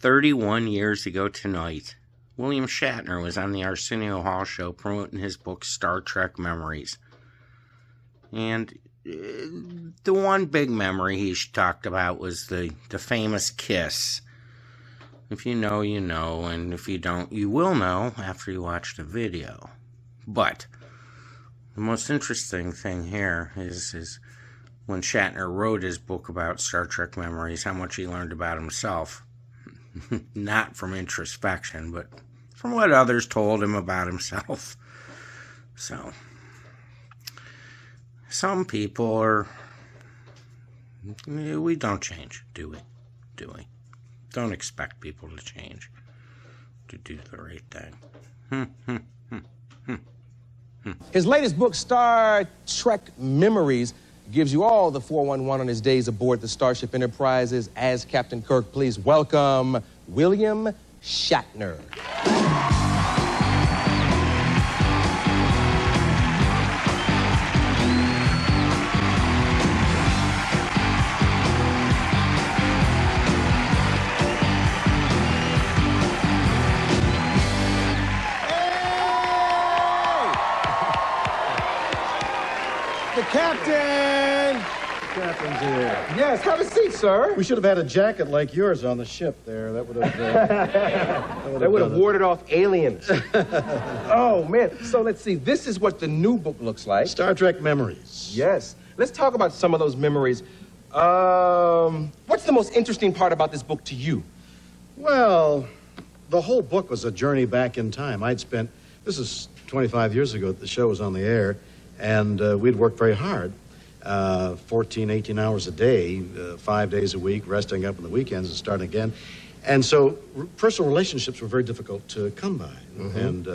31 years ago tonight, William Shatner was on the Arsenio Hall Show promoting his book Star Trek Memories. And the one big memory he talked about was the famous kiss. If you know, you know, and if you don't, you will know after you watch the video. But the most interesting thing here is when Shatner wrote his book about Star Trek Memories, how much he learned about himself. Not from introspection, but from what others told him about himself. So, some people are... We don't change, do we? Do we? Don't expect people to change, to do the right thing. His latest book, Star Trek Memories, gives you all the 411 on his days aboard the Starship Enterprises as Captain Kirk. Please welcome William Shatner. The captain! The captain's here. Yes, have a seat, sir. We should have had a jacket like yours on the ship there. That would have... That would have warded off aliens. Oh, man. So let's see. This is what the new book looks like. Star Trek Memories. Yes. Let's talk about some of those memories. What's the most interesting part about this book to you? Well, the whole book was a journey back in time. I'd spent... This is 25 years ago that the show was on the air, and we'd worked very hard. 14, 18 hours a day, 5 days a week, resting up on the weekends and starting again. And so personal relationships were very difficult to come by. And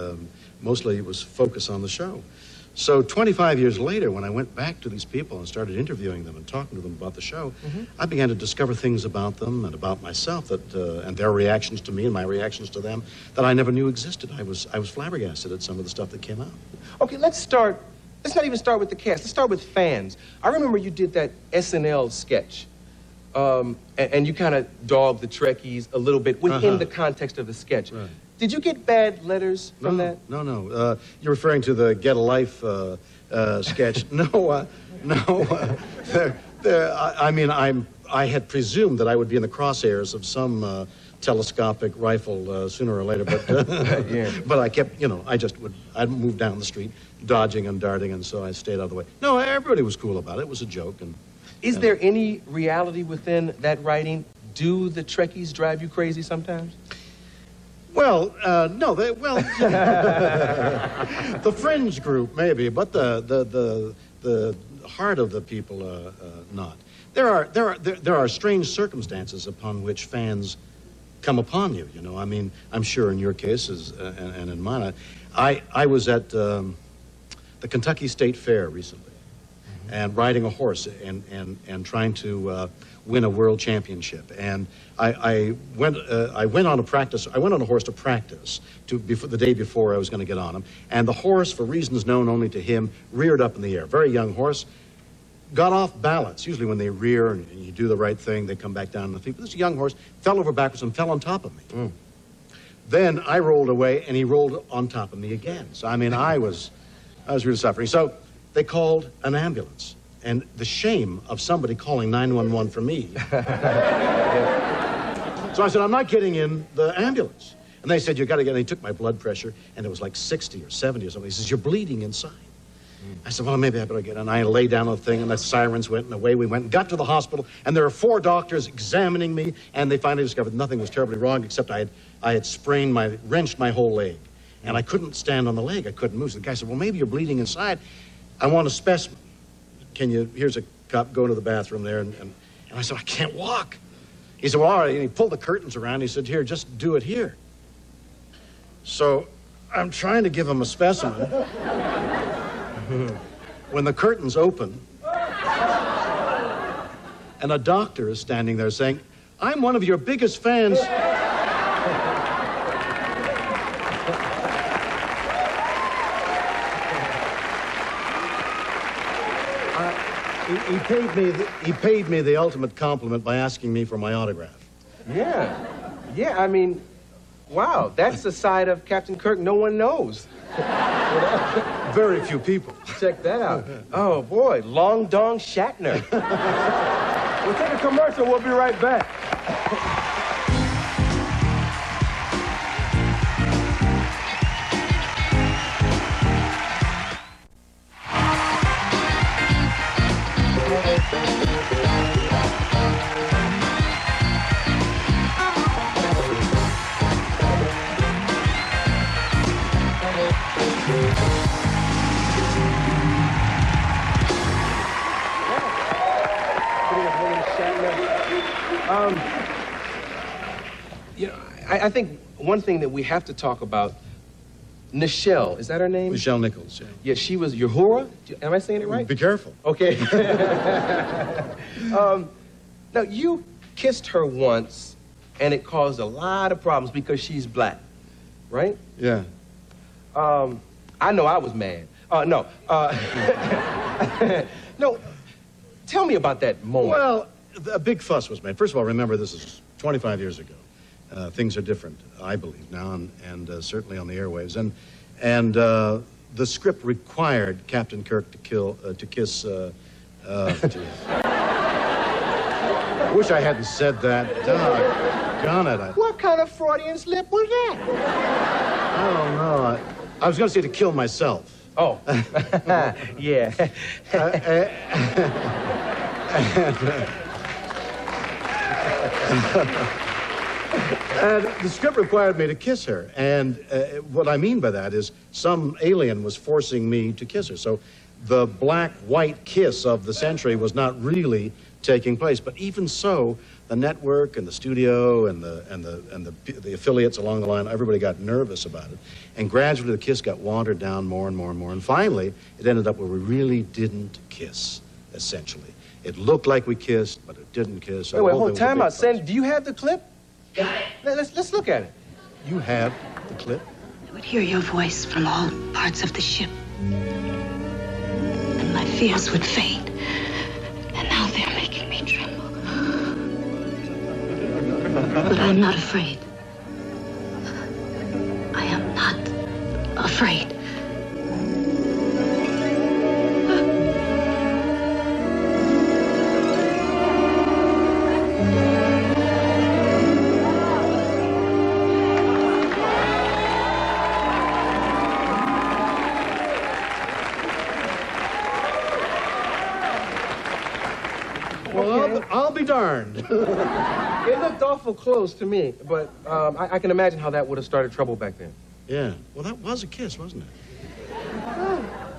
mostly it was focus on the show. So 25 years later, when I went back to these people and started interviewing them and talking to them about the show, I began to discover things about them and about myself that, and their reactions to me and my reactions to them that I never knew existed. I was flabbergasted at some of the stuff that came out. Okay, let's not even start with the cast. Let's start with fans. I remember you did that SNL sketch, and you kind of dogged the Trekkies a little bit within the context of the sketch. Right. Did you get bad letters from that? No. You're referring to the Get a Life sketch. I had presumed that I would be in the crosshairs of some telescopic rifle sooner or later, but but I kept, I'd move down the street, dodging and darting, and so I stayed out of the way. No, everybody was cool about it. It was a joke. Is there any reality within that writing? Do the Trekkies drive you crazy sometimes? Well, no, the fringe group maybe, but the heart of the people not. There are strange circumstances upon which fans come upon you. I mean, I'm sure in your case and in mine, I was at the Kentucky State Fair recently, and riding a horse and trying to win a world championship. And I went on a horse to practice the day before I was going to get on him. And the horse, for reasons known only to him, reared up in the air. Very young horse, got off balance. Usually when they rear and you do the right thing, they come back down on the feet. But this young horse fell over backwards and fell on top of me. Then I rolled away, and he rolled on top of me again. So, I mean, I was really suffering. So they called an ambulance. And the shame of somebody calling 911 for me. So I said, I'm not getting in the ambulance. And they said, you got to get in. They took my blood pressure, and it was like 60 or 70 or something. He says, you're bleeding inside. I said, well, maybe I better get in. And I lay down on the thing, and the sirens went, and away we went, and got to the hospital, and there were 4 doctors examining me, and they finally discovered nothing was terribly wrong, except I had wrenched my whole leg. And I couldn't stand on the leg. I couldn't move. So the guy said, well, maybe you're bleeding inside. I want a specimen. Here's a cup, go to the bathroom there. And I said, I can't walk. He said, well, all right. And he pulled the curtains around. He said, here, just do it here. So I'm trying to give him a specimen. When the curtains open, and a doctor is standing there saying, I'm one of your biggest fans. He paid me the ultimate compliment by asking me for my autograph. Yeah. Yeah, I mean, wow, that's the side of Captain Kirk no one knows. Very few people. Check that out. Oh, boy, Long Dong Shatner. We'll take a commercial. We'll be right back. You know, I think one thing that we have to talk about, Nichelle, is that her name? Michelle Nichols, yeah. Yeah, she was Uhura. Am I saying it right? Be careful. Okay. Now, you kissed her once, and it caused a lot of problems because she's black, right? Yeah. I know I was mad. No. No, tell me about that moment. Well, a big fuss was made. First of all, remember, this is 25 years ago. Things are different, I believe, now, and certainly on the airwaves. And the script required Captain Kirk to kiss. I wish I hadn't said that. Doggone it. What kind of Freudian slip was that? I don't know. I was going to say to kill myself. Oh, yeah. And the script required me to kiss her. And what I mean by that is some alien was forcing me to kiss her. So the black-white kiss of the century was not really taking place. But even so, the network and the studio and the affiliates along the line, everybody got nervous about it. And gradually the kiss got watered down more and more and more. And finally, it ended up where we really didn't kiss, essentially. It looked like we kissed, but it didn't kiss. Wait, hold time out. Sen, do you have the clip? Let's look at it. You have the clip? I would hear your voice from all parts of the ship. And my fears would fade. And now they're making me tremble. But I'm not afraid. I am not afraid. Well, I'll be darned. It looked awful close to me, but I can imagine how that would have started trouble back then. Yeah. Well, that was a kiss, wasn't it?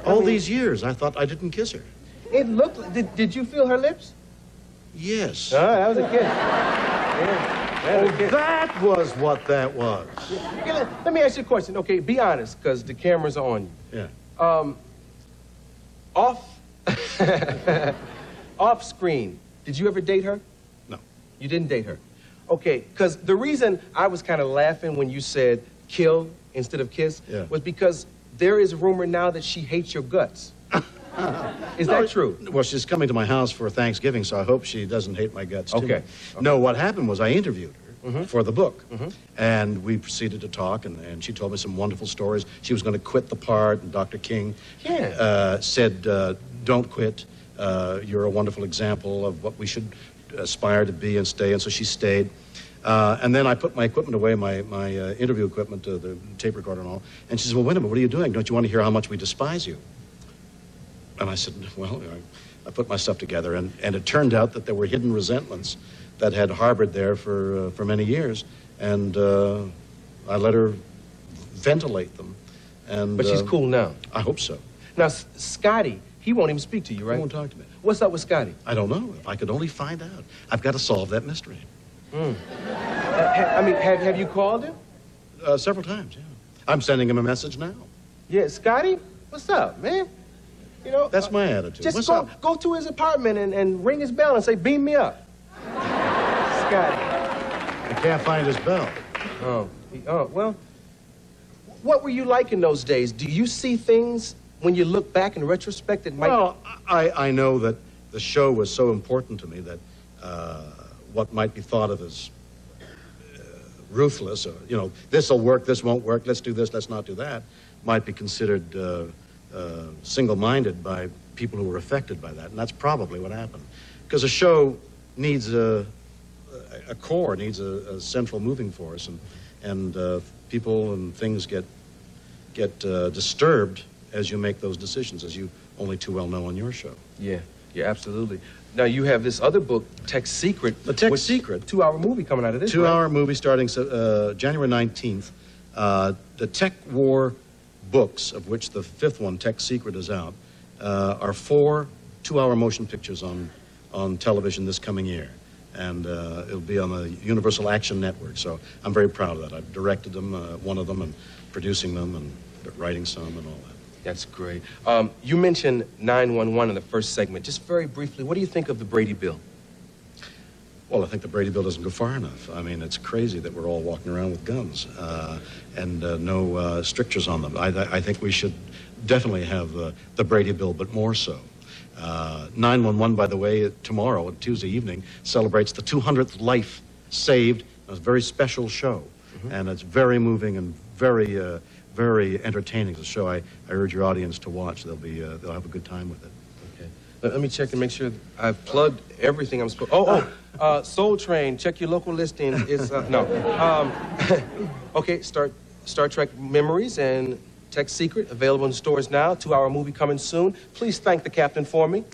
All these years, I thought I didn't kiss her. It looked like... Did you feel her lips? Yes. That was a kiss. Yeah, that was a kiss. That was what that was. Okay, let me ask you a question. Okay, be honest, because the cameras are on you. Yeah. Off screen, did you ever date her? No. You didn't date her? Okay, because the reason I was kind of laughing when you said kill instead of kiss was because there is a rumor now that she hates your guts. Is that true? Well, she's coming to my house for Thanksgiving, so I hope she doesn't hate my guts, too. Okay. No, what happened was I interviewed her for the book, and we proceeded to talk, and she told me some wonderful stories. She was going to quit the part, and Dr. King said, don't quit. You're a wonderful example of what we should aspire to be and stay, and so she stayed. And then I put my equipment away, my interview equipment, the tape recorder and all, and she said, well, wait a minute, what are you doing? Don't you want to hear how much we despise you? And I said, well, I put my stuff together, and it turned out that there were hidden resentments that had harbored there for many years, and I let her ventilate them. And but she's cool now. I hope so. Now, Scotty, he won't even speak to you, right? He won't talk to me. What's up with Scotty? I don't know. If I could only find out. I've got to solve that mystery. I mean, have you called him? Several times, yeah. I'm sending him a message now. Yeah, Scotty, what's up, man? You know, that's my attitude. Just what's up? Go to his apartment and ring his bell and say, beam me up. Scotty. I can't find his bell. Oh, well, what were you like in those days? Do you see things when you look back in retrospect that might... Well, I know that the show was so important to me that what might be thought of as ruthless, or, you know, this will work, this won't work, let's do this, let's not do that, might be considered single-minded by people who were affected by that. And that's probably what happened. Because a show needs a core, needs a central moving force, and people and things get disturbed as you make those decisions, as you only too well know on your show. Yeah, absolutely. Now, you have this other book, Tech Secret. The Tech Secret. 2-hour movie coming out of this, Two-hour movie starting January 19th. The Tech War books, of which the 5th one, Tech Secret, is out, are 4 two-hour motion pictures on television this coming year. And it'll be on the Universal Action Network. So I'm very proud of that. I've directed them, one of them, and producing them, and writing some, and all that. That's great. You mentioned 911 in the first segment. Just very briefly, what do you think of the Brady Bill? Well, I think the Brady Bill doesn't go far enough. I mean, it's crazy that we're all walking around with guns and no strictures on them. I think we should definitely have the Brady Bill, but more so. 911, by the way, tomorrow, Tuesday evening, celebrates the 200th life saved. It's a very special show, and it's very moving and very entertaining. It's a show I urge your audience to watch. They'll have a good time with it. Okay. Let me check and make sure I've plugged everything I'm supposed. Soul Train. Check your local listings. It's no. Okay. Star Trek Memories and Tech Secret available in stores now. 2-hour movie coming soon. Please thank the captain for me.